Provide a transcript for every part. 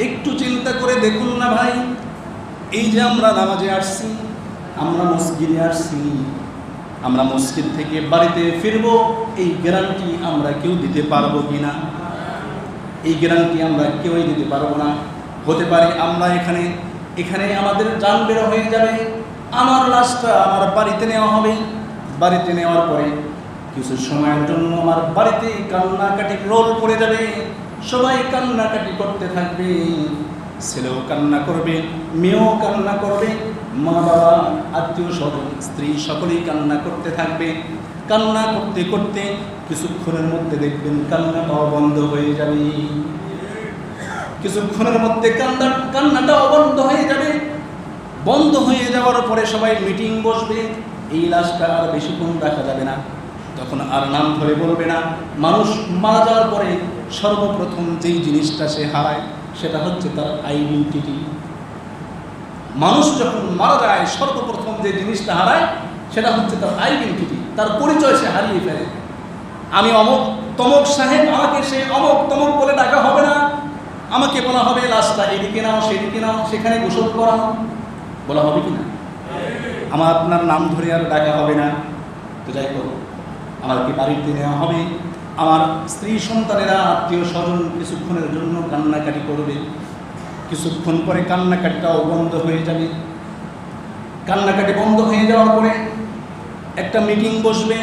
একটু চিন্তা করে দেখুন না ভাই, এই যে আমরা নামাজে আসছি, আমরা মসজিদে আসছি, আমরা মসজিদ থেকে বাড়িতে ফিরবো, এই গ্যারান্টি আমরা কেউ দিতে পারবো কিনা? এই গ্যারান্টি আমরা কেউই দিতে পারবো না। হতে পারে আমরা এখানে আমাদের জান বের হয়ে যাবে, আমার লাশটা আমার বাড়িতে নেওয়া হবে, বাড়িতে নেওয়ার পরে কিছু সময়ের জন্য আমার বাড়িতে কান্নাকাটি রোল পড়ে যাবে, সবাই কান্নাকাটি করতে থাকবে, ছেলেও কান্না করবে, মেয়েও কান্না করবে, মা বাবা আত্মীয় স্বজন স্ত্রী সকলেই কান্না করতে থাকবে। কান্না করতে করতে কিছুক্ষণের মধ্যে দেখবেন কান্নাটাও বন্ধ হয়ে যাবে, কিছুক্ষণের মধ্যে কান্নাটাও বন্ধ হয়ে যাবে। বন্ধ হয়ে যাওয়ার পরে সবাই মিটিং বসবে, এই লাশটা আর বেশিক্ষণ রাখা যাবে না, তখন আর নাম ধরে বলবে না। মানুষ মারা যাওয়ার পরে সর্বপ্রথম যেই জিনিসটা সে হারায় সেটা হচ্ছে তার আইডেন্টিটি। মানুষ যখন মারা যায় সর্বপ্রথম যে জিনিসটা হারায় সেটা হচ্ছে তার আইডেন্টিটি, তার পরিচয় সে হারিয়ে ফেলে। আমি অমুক তমক সাহেব, আমাকে সে অমুক তমক বলে ডাকা হবে না, আমাকে বলা হবে লাশটা এদিকে নাও সেদিকে নাও, সেখানে গোসল করাও, বলা হবে কি না? আমার আপনার নাম ধরে আর ডাকা হবে না। তো যাই হোক, আমাকে বাড়িতে নেওয়া হবে, আমার স্ত্রী সন্তানেরা আত্মীয় স্বজন কিছুক্ষণের জন্য কান্নাকাটি করবে, কিছুক্ষণ পরে কান্নাকাটিটাও বন্ধ হয়ে যাবে। কান্নাকাটি বন্ধ হয়ে যাওয়ার পরে একটা মিটিং বসবে,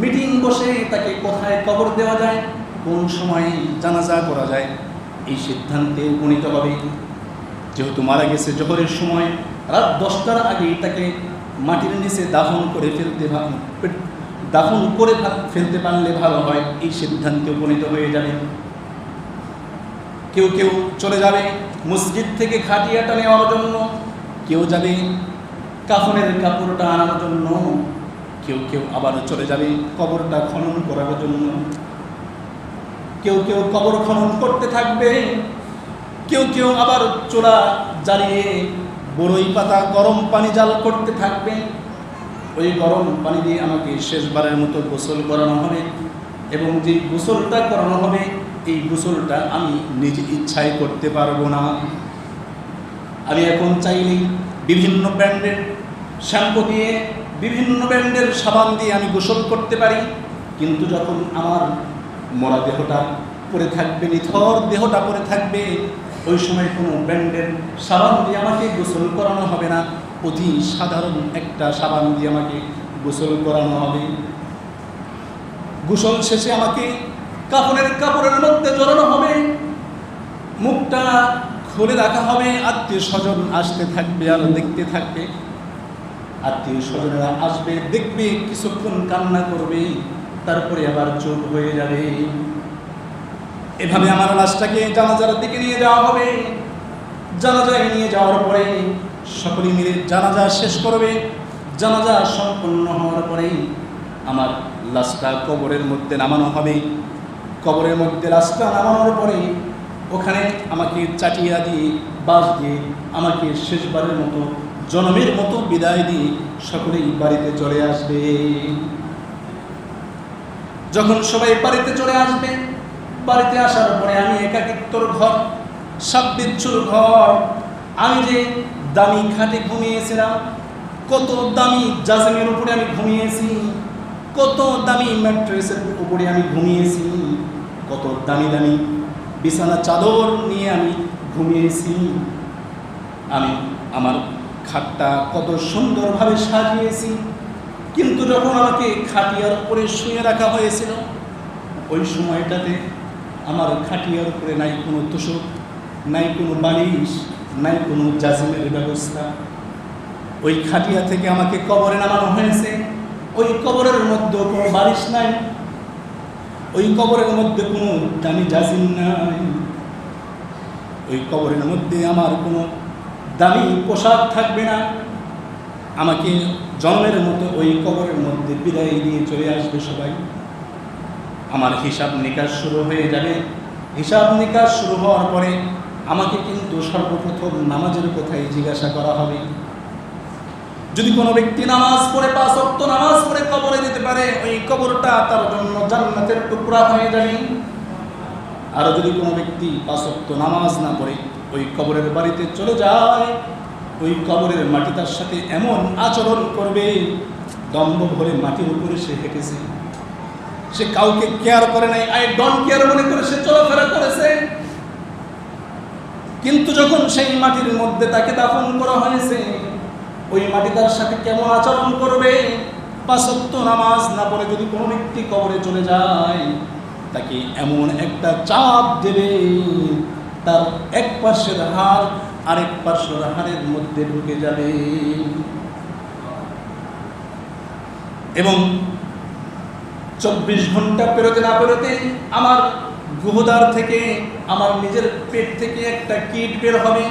মিটিং বসে তাকে কোথায় কবর দেওয়া যায়, কোন সময়ে জানাজা করা যায়, এই সিদ্ধান্তে উপনীত হবে। যেহেতু মারা গেছে জোহরের সময়, রাত 10টার আগেই তাকে মাটির নিচে দাফন করে ফেলতে পারলে ভালো হয়, এই সিদ্ধান্তে উপনীত হয়ে যাবে। কেউ কেউ চলে যাবে মসজিদ থেকে খাটিয়াটা নেওয়ার জন্য, কেউ যাবে কাফনের কাপড়টা আনার জন্য, কেউ কেউ আবার চলে যাবে কবরটা খনন করার জন্য। কেউ কেউ কবর খনন করতে থাকবে, কেউ কেউ আবার চোলা জ্বালিয়ে বড়ই পাতা গরম পানি জাল করতে থাকবে। ওই গরম পানি দিয়ে আমাকে শেষবারের মতো গোসল করানো হবে, এবং যে গোসলটা করানো হবে এই গোসলটা আমি নিজে ইচ্ছায় করতে পারবো না। আমি এখন চাইলে বিভিন্ন ব্র্যান্ডের শ্যাম্পু দিয়ে, বিভিন্ন ব্র্যান্ডের সাবান দিয়ে আমি গোসল করতে পারি, কিন্তু যখন আমার মরা দেহটা পড়ে থাকবে, নিথর দেহটা পড়ে থাকবে, ওই সময় কোনো ব্র্যান্ডের সাবান দিয়ে আমাকে গোসল করানো হবে না, অতি সাধারণ একটা সাবান দিয়ে আমাকে গোসল করানো হবে। গোসল শেষে আমাকে কাফনের কাপড়ের মধ্যে জড়ানো হবে, মুখটা খুলে রাখা হবে, আত্মীয় স্বজন আসতে থাকবে আর দেখতে থাকবে। আত্মীয় স্বজনেরা আসবে, দেখবে, কিছুক্ষণ কান্না করবে, তারপরে আবার চুপ হয়ে যাবে। এভাবে আমার লাশটাকে জানাজার দিকে নিয়ে যাওয়া হবে। জানাজায় নিয়ে যাওয়ার পরে সকলে মিলে জানাজা শেষ করবে। জানাজা সম্পন্ন হওয়ার পরে আমার লাশটা কবরের মধ্যে নামানো হবে। কবরের মধ্যে লাশটা নামানোর পরে ওখানে আমাকে চাটিয়া দিয়ে, বাঁশ দিয়ে আমাকে শেষবারের মতো, জনমের মতো বিদায় দিয়ে সকলেই বাড়িতে চলে আসবে। যখন সবাই বাড়িতে চলে আসবে, বাড়িতে আসার পরে আমি একাকিত্বর ঘর, সাববিচ্ছুর ঘর, আমি যে দামি খাটে ঘুমিয়েছিলাম, কত দামি জাজমের উপরে আমি ঘুমিয়েছি, কত দামি ম্যাট্রেসের উপরে আমি ঘুমিয়েছি, কত দামি দামি বিছানা চাদর নিয়ে আমি ঘুমিয়েছি, আমি আমার খাটটা কত সুন্দরভাবে সাজিয়েছি, কিন্তু যখন আমাকে খাটিয়ার উপরে শুয়ে রাখা হয়েছিল, ওই সময়টাতে আমার খাটিয়ার উপরে নাই কোনো তোষক, নাই কোনো বালিশ, নাই কোনো জাজিমের ব্যবস্থা। ওই খাটিয়া থেকে আমাকে কবরে নামানো হয়েছে, ওই কবরের মধ্যে কোনো বালিশ নাই, ওই কবরের মধ্যে কোনো দামি জাজিম নাই, ওই কবরের মধ্যে আমার কোনো দামি পোশাক থাকবে না। আমাকে জন্মের মতো ওই কবরের মধ্যে বিদায় দিয়ে চলে আসবে সবাই। আমার হিসাব নিকাশ শুরু হয়ে যাবে। হিসাব নিকাশ শুরু হওয়ার পরে আমাকে কিন্তু সর্বপ্রথম নামাজের কথাই জিজ্ঞাসা করা হবে। যদি কোনো ব্যক্তি নামাজ পড়ে, 5 ওয়াক্ত নামাজ পড়ে কবরে যেতে পারে, ওই কবরটা তার জন্য জান্নাতের টুকরা হয়ে যাবে। আর যদি কোনো ব্যক্তি 5 ওয়াক্ত নামাজ না পড়ে ওই কবরের বাড়িতে চলে যায়, ওই কবরের মাটি তার সাথে এমন আচরণ করবে, দম্ভ ভরে মাটির উপরে সে হেঁটেছে, সে কাউকে কেয়ার করে নাই, আই ডোন্ট কেয়ার মনে করে সে চলাফেরা করেছে। কিন্তু যখন সেই মাটির মধ্যে তাকে দাফন করা হয়েছে, ওই মাটি তার সাথে কেমন আচরণ করবে, 5 ওয়াক্ত নামাজ না পড়ে যদি কোনো ব্যক্তি কবরে চলে যায়, তাকে এমন একটা চাপ দেবে, তার এক পাশের হাড় আরেক পাশের হাড়ের মধ্যে ঢুকে যাবে। এবং 24 ঘন্টা পেরোতে না পেরোতে আমার গুহদ্বার থেকে, আমার নিজের পেট থেকে একটা কীট বের হবে,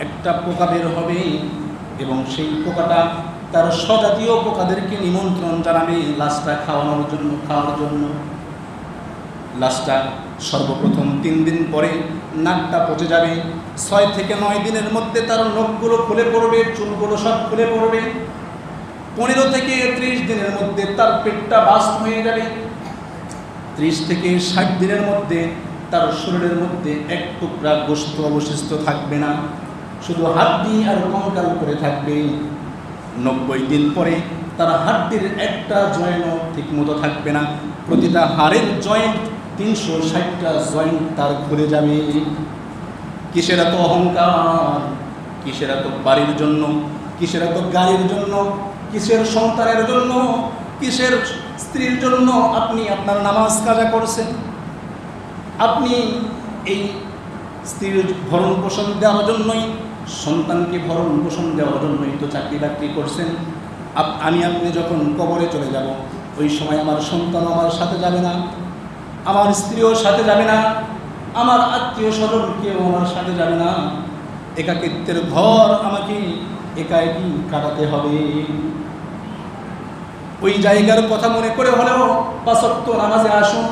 একটা পোকা বের হবে, এবং সেই পোকাটা তার স্বজাতীয় পোকাদেরকে নিমন্ত্রণ জানাবে লাশটা খাওয়ার জন্য। লাশটা সর্বপ্রথম 3 দিন পরে নাকটা পচে যাবে, 6 থেকে 9 দিনের মধ্যে তার নখগুলো খুলে পড়বে, চুলগুলো সব খুলে পড়বে, 15 থেকে 30 দিনের মধ্যে তার পেটটা বাস্ট হয়ে যাবে, 30 থেকে 60 দিনের মধ্যে তার শরীরের মধ্যে এক টুকরা গোশত অবশিষ্ট থাকবে না, শুধু হাড্ডি আর কঙ্কাল করে থাকবে। 90 দিন পরে তার হাড্ডির একটা জয়েন্টও ঠিক মতো থাকবে না, প্রতিটা হাড়ের জয়েন্ট 360টা জয়েন্ট তার ঘুরে যাবে। কিসের এত অহংকার, কিসের এত বাড়ির জন্য, কিসের এত গাড়ির জন্য, কিসের সন্তানের জন্য, কিসের স্ত্রীর জন্য আপনি আপনার নামাজ কাজা করছেন? আপনি এই স্ত্রীর ভরণ পোষণ দেওয়ার জন্যই, সন্তানকে ভরণ পোষণ দেওয়ার জন্যই তো চাকরি বাকরি করছেন। আপনি যখন কবরে চলে যাব, ওই সময় আমার সন্তান আমার সাথে যাবে না, আমার স্ত্রীও সাথে যাবে না, আমার আত্মীয় স্বজন কেউ আমার সাথে যাবে না, একাকিত্বের ঘর আমাকে একাকি কাটাতে হবে। ওই জায়গার কথা মনে করে হলেও 5 ওয়াক্ত নামাজে আসুন।